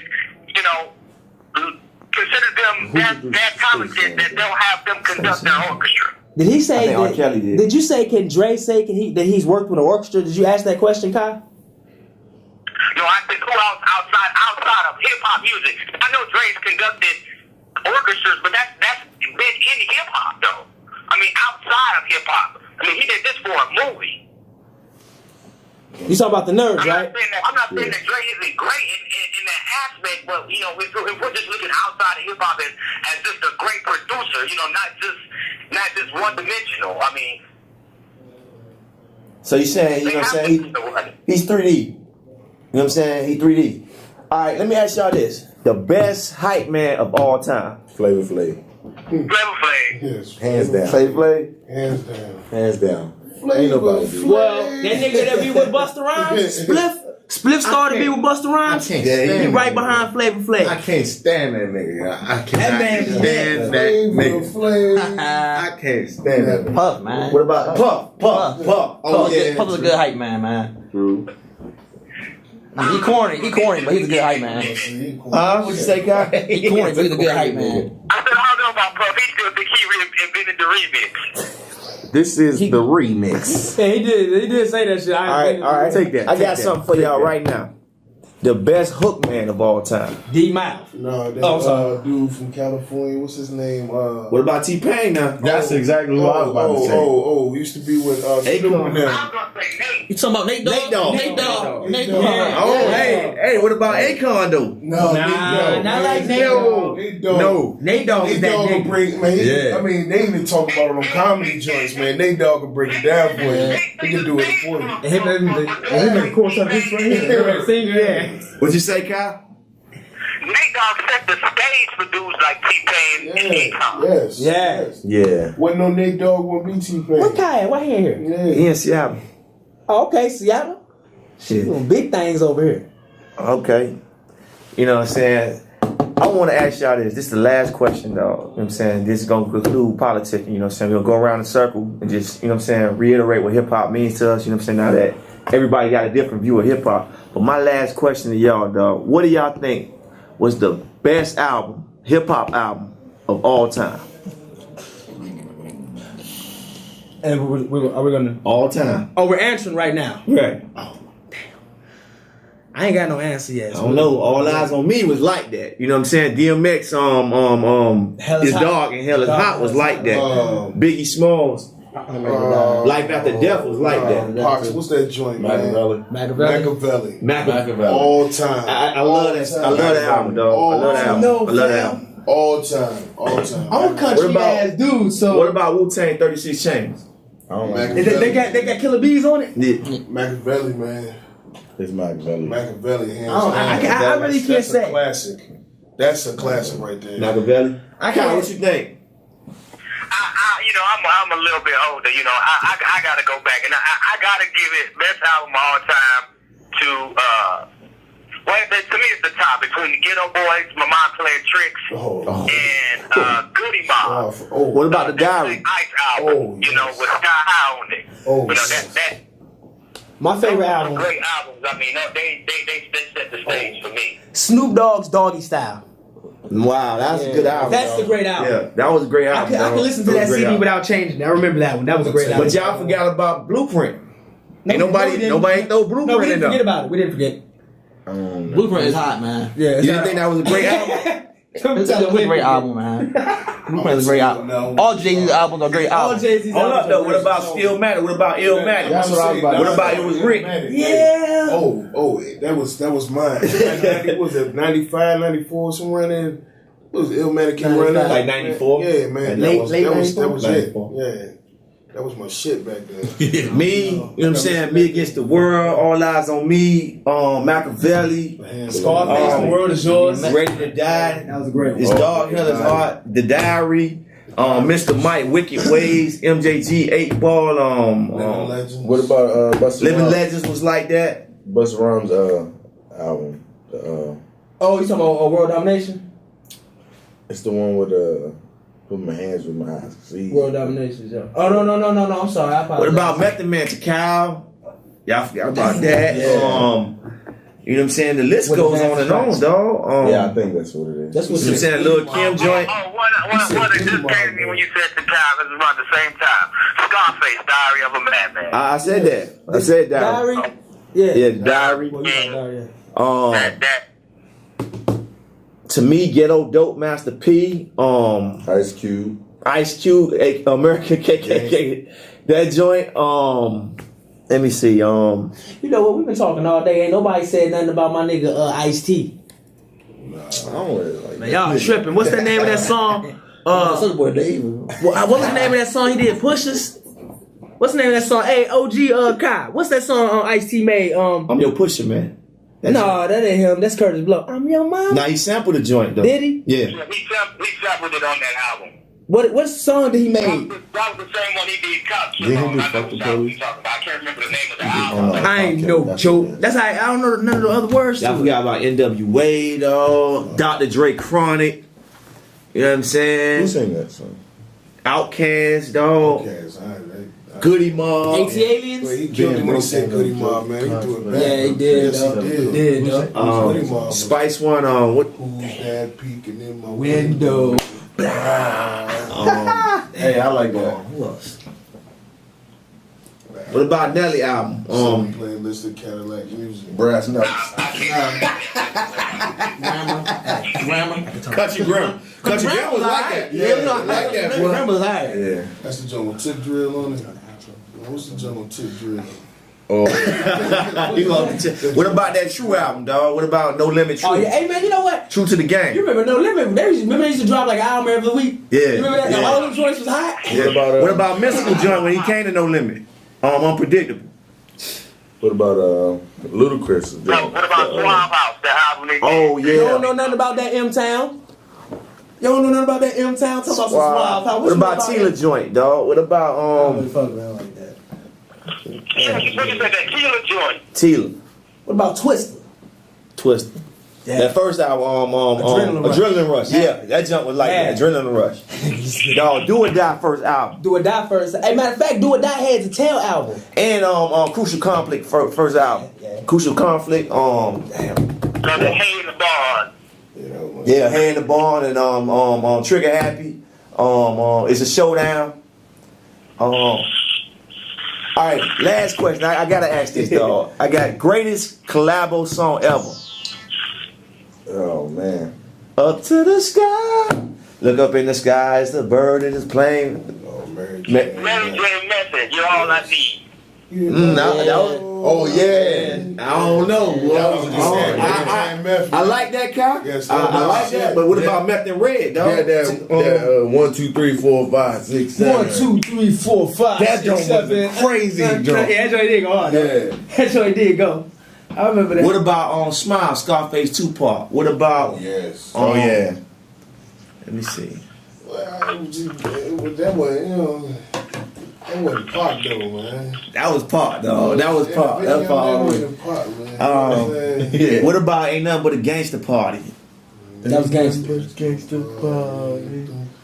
consider them that talented that they'll have them conduct their orchestra. Did he say I think R. that? Kelly did. Did you say? Can Dre say? That he's worked with an orchestra? Did you ask that question, Kyle? No, I said who else outside of hip hop music? I know Dre's conducted orchestras, but that's been in hip hop though. I mean, outside of hip hop. I mean, he did this for a movie. You talking about the Nerds, right? I'm not saying that Dre isn't great in that aspect, but if we're just looking outside of hip hop as just a great producer, not just one dimensional. I mean, So you saying, he's 3D. You know what I'm saying? He 3D. All right, let me ask y'all this. The best hype man of all time. Flavor Flav. Flavor Flav. Yes. Hands down. Flavor Flav? Hands down. Hands down. Ain't nobody do that. Well, that nigga that be with Busta Rhymes, Spliff started to be with Busta Rhymes. can't He stand right him. behind Flavor Flav. I can't stand that nigga. I cannot man- stand that nigga. I can't stand that nigga. Puff, man. What about Puff? Puff's a good hype man. True. I mean, he corny, but he's a good hype man. Huh? What you say, Kyle? He corny, but he's a good hype man. I said, I don't know about Puff. He still think he invented the remix. This is the remix. Yeah, he did say that shit. All right. Take that. I take got that, something for take y'all that. right now. the best hook man of all time? D Mouth. No, that Oh, sorry. dude from California. What's his name? What about T-Pain now? That's exactly what I was about to say. Used to be with Akon. Snoop and them. I was gonna say Nate. You talking about Nate Dogg? Nate Dogg. Nate Dogg. Nate Dogg. Dogg. Oh, hey, what about Akon though? No, Nah, not like Nate Dogg. No. Nate Dogg is Nate that Dogg will nigga. bring, man. Yeah. I mean, they even talk about it on comedy joints, man. Nate Dogg can break it down for you. He can do it for you. And him and the chorus of this right here. Singer, yeah. What'd you say, Kyle? Nate Dogg set the stage for dudes like T-Pain and Akon. Yes. Yeah. Yeah. Wasn't no Nate Dogg, won't be T-Pain. What Kai? Why he in here? Yeah. He in Seattle. Oh, okay, Seattle. Shit. Doing big things over here. Okay. You know what I'm saying? I want to ask y'all this. This is the last question, though. You know what I'm saying? This is going to conclude politicking. You know what I'm saying? We'll go around in a circle and just, you know what I'm saying, reiterate what hip-hop means to us. You know what I'm saying? Now that everybody got a different view of hip-hop. But my last question to y'all, dog, what do y'all think was the best album, hip-hop album of all time? And are we gonna? All time. Oh, we're answering right now. Right. I ain't got no answer yet. I don't know. All Eyes on Me was like that. You know what I'm saying? DMX, Hell is His Hot. Dog and Hell is Hot was like that. Biggie Smalls, Life After Death was like that. Pox, what's that joint, man? Machiavelli. Machiavelli. All time. I love that. I love that album, dog. I love that album. I love that album. All time. All time. I'm a country ass dude, so What about Wu-Tang 36 Chains? I don't like they got Killer Bees on it. Yeah. Machiavelli, man. It's Machiavelli. Machiavelli, hands I down. really can't That's a say. classic. That's a classic right there. Machiavelli. I Kyle, can't. what you think? I'm a little bit older. You know, I gotta go back and I gotta give it best album of all time to to me it's the top between the Ghetto Boys, My Mom Playing Tricks, and Goody Mob. What about the Diary? Ice album, you know, with Sky High on it. Oh, you know that. My favorite Those are album, great albums. I mean, they set the stage for me. Snoop Dogg's Doggy Style. Wow, that's a good album. That's the dog. great album. Yeah, that was a great album. I can listen to was that a great CD album. without changing it. I remember that one. That was a great album. But y'all forgot about Blueprint. No, Ain't nobody we didn't. ain't throw Blueprint No, we in didn't there. forget about it. We didn't forget. Blueprint is hot, man. Yeah, You didn't think that was a great album? It's a great album, man. Blueprint is a great album. All Jay-Z's albums are great All albums. Jay-Z's Hold up albums though. are What great. about Stillmatic? What about Illmatic? That's what I was about to What say. about It Was Rick? Yeah. That was mine. What was it 95, 94, somewhere in there? It was Illmatic came running. Like 94? Yeah, man. Late That was 94? it. Yeah. That was my shit back then. Me, you know what I'm saying? Me Against the World, All Eyes on Me, Machiavelli, Scarface, The World Is Yours. Ready to Die. That was a great one. His Dog, Hell is Hot, The Diary, Mr. Mike, Wicked Ways, MJG, 8 Ball, Living Legends. What about Busta Living Rhymes? Legends was like that. Busta Rhymes album. Oh, you talking about World Domination? It's the one with put my hands with my eyes. See? World Domination, yeah. Oh, no. I'm sorry. I apologize. What about Method Man to Cal? Y'all forgot about that. Yeah. You know what I'm saying? The list With goes the on and Master on, dog. Yeah, I think that's what it is. That's what You know what I'm saying? Lil Kim joint. One that just came to me when you said the time, because it's around the same time. Scarface, Diary of a Madman. I said that. I said that. Diary? Yeah. Yeah, the Diary. Well, you know, Diary, yeah. That To me, Ghetto Dope Master P, Ice Cube. Ice Cube, American KKK. That joint, let me see, You know what? We've been talking all day. Ain't nobody said nothing about my nigga Ice-T. I don't really like Man, y'all tripping. What's the name of that song? Such boy Dave. What was the name of that song he did? Pushes? What's the name of that song? Hey, OG Kai. What's that song Ice-T made? I'm your pusher, man. No, that ain't him. That's Curtis Blow. I'm your mom. Now he sampled the joint though. Did he? Yeah. he sampled it on that album. What song did he make? That was the same one he did Cops. Did he do I know Fuck the what song Police? you talking about. I can't remember the name of the album. I ain't no joke. That's how I don't know none of the other words. Y'all To it. forgot about NWA though. Dr. Dre Chronic. You know what I'm Who saying? sang that song? Outkast, dog. Okay, Goody Mob. AT Aliens? He killed him when he said Goody Mob, man. He threw it back. Yeah, he did. Yes, he did. Goody Mob. Spice One, what? Who's that peeking in my Window. Hey, I like that. Who else? What about Nelly album? Playlist of Cadillac music. Brass Knucks. Grammar. Country Grammar. Country Grammar was like that. Yeah, I like that. boy. Grammar was alright. Yeah. That's the joint with Tip Drill on it. What's the joint with Tip Drill? Oh, What about that True album, dog? What about No Limit True? Oh yeah, hey man, you know what? True to the You game. remember No Limit? They used to drop like an album every week. Yeah. You remember that? Yeah. All them joints was hot. Yeah. What about Mystical Joint when he came to No Limit? Unpredictable. what about Ludacris? No, what about Swamp House? The album they did? Oh You don't know yeah. nothing about that M-Town? You don't know nothing about that M-Town? Talk about some Swamp House. What about Tila Joint, dog? What about Fuck around like that. Yeah, you said that Killer joint. Tila What about Twisted? Twister? Yeah. That first album, Adrenaline Rush. Yeah, that jump was like that. Adrenaline Rush. Dog, Do or Die first album. Do or Die first. Hey, matter of fact, Do or Die had the Tell album. And Crucial Conflict first album. Yeah. Crucial Conflict. Damn. So the Hay in the Barn. Yeah, Hand in the Barn and Trigger Happy. It's a Showdown. All right, last question. I gotta ask this, dog. I got greatest collabo song ever. Oh man. Up to the sky. Look up in the sky, it's the bird in his plane. Oh, Mary Ma- Mary J. Method, you're all I need. Oh yeah. I don't know. I like that car. Yes, I like that. But what about Meth and Red, dog? Yeah, that 1, 2, 3, 4, 5, 6, 7. 1, 2, 3, 4, 5, That 6, joint was 7. crazy joint. Yeah, that joint did go hard. Yeah. That joint did go. I remember that. What about Smile, Scarface 2-part? What about Yes. Oh yeah. Let me see. Well, that was, that wasn't Pac though, man. That was part, dog. That was part. That was That part. wasn't Pac, man. You know what I'm saying? Yeah. What about Ain't Nothing But a Gangster Party? That was gangster.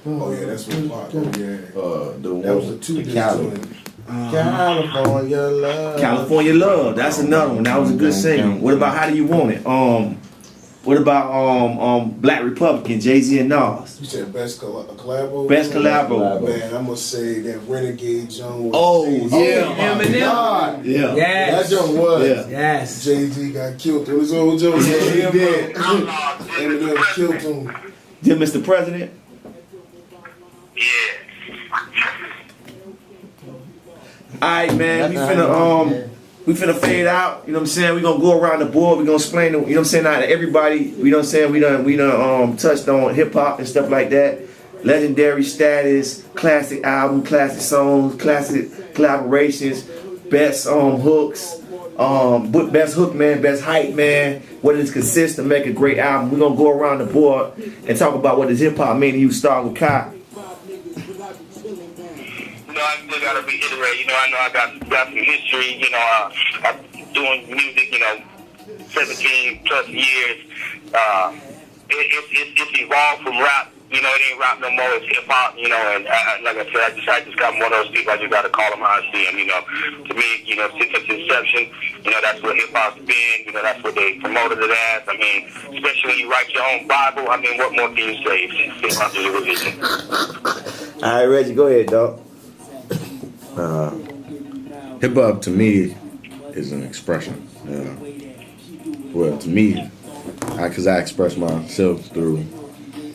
Oh yeah, that's what Pac. Oh yeah. The That was a one. 2 disc Cali. joint. California love. California Love. That's another one. That was a good single. What about How Do You Want It? What about Black Republican, Jay-Z and Nas? You said best collabo. Best collabo. Man, I'm gonna say that Renegade Jones. Oh, Jay-Z. yeah. Eminem. God. Yeah. Yes. That joint was. Yeah. Yes. Jay-Z got killed on his own joint. Yeah, he did. Eminem killed him. Dear Mr. President. Yeah. Alright, man. We finna fade out. You know what I'm saying? We gonna go around the board. We gonna explain. You know what I'm saying? Now to everybody. You know what I'm saying? We done touched on hip hop and stuff like that. Legendary status, classic album, classic songs, classic collaborations, best hooks, best hook man, best hype man. What it consists to make a great album. We gonna go around the board and talk about what does hip hop mean to you. Start with Kai. I still gotta reiterate, I know I got some history, I'm doing music, 17 plus years. It's evolved from rap, it ain't rap no more, it's hip hop, and like I said, I just got one of those people, I just gotta call them how I see them, To me, since its inception, that's what hip hop's been, that's what they promoted it as. I mean, especially when you write your own Bible, what more can you say? Hip hop is a religion. All right, Reggie, go ahead, dog. Hip hop to me is an expression. Well, to me, because I express myself through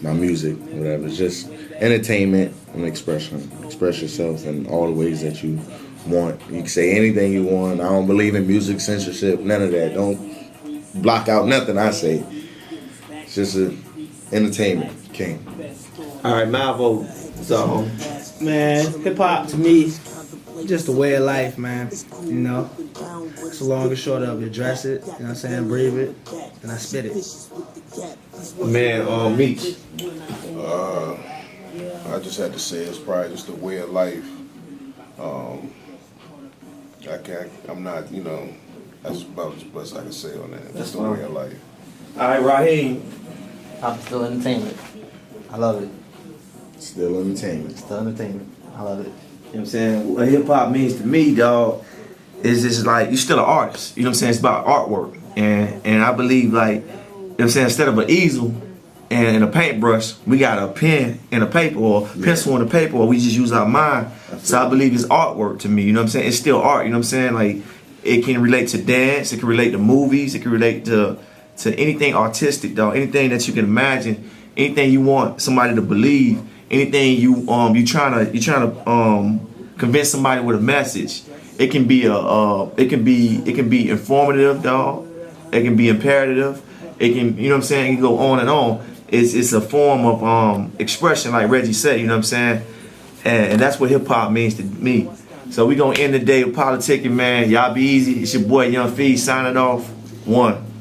my music, whatever. It's just entertainment and expression. Express yourself in all the ways that you want. You can say anything you want. I don't believe in music censorship, none of that. Don't block out nothing I say. It's just entertainment, king. All right, my vote. So, Man, hip hop to me, just a way of life, man. It's the long and short of it. Address it, you know what I'm saying? Breathe it, and I spit it. man, Meech. I just had to say it's probably just a way of life. I'm not, that's about as best I can say on that. That's the way of life. All right, Raheem. I'm still entertainment. I love it. Still entertainment. Still entertainment. I love it. You know what I'm saying? What hip hop means to me, dog, is just like you're still an artist. You know what I'm saying? It's about artwork. And I believe, like, you know what I'm saying, instead of an easel and a paintbrush. We got a pen and a paper, or pencil and a paper, or we just use our mind. So I believe it's artwork to me. You know what I'm saying? It's still art. You know what I'm saying? Like, it can relate to dance. It can relate to movies. It can relate to anything artistic, dog. Anything that you can imagine. Anything you want somebody to believe. Anything you trying to convince somebody with a message. It can be it can be informative, dog. It can be imperative. It can, you know what I'm saying? It can go on and on. It's a form of expression, like Reggie said. You know what I'm saying? And that's what hip hop means to me. So we gonna end the day with Politikin, man. Y'all be easy. It's your boy Young Fee signing off. 1.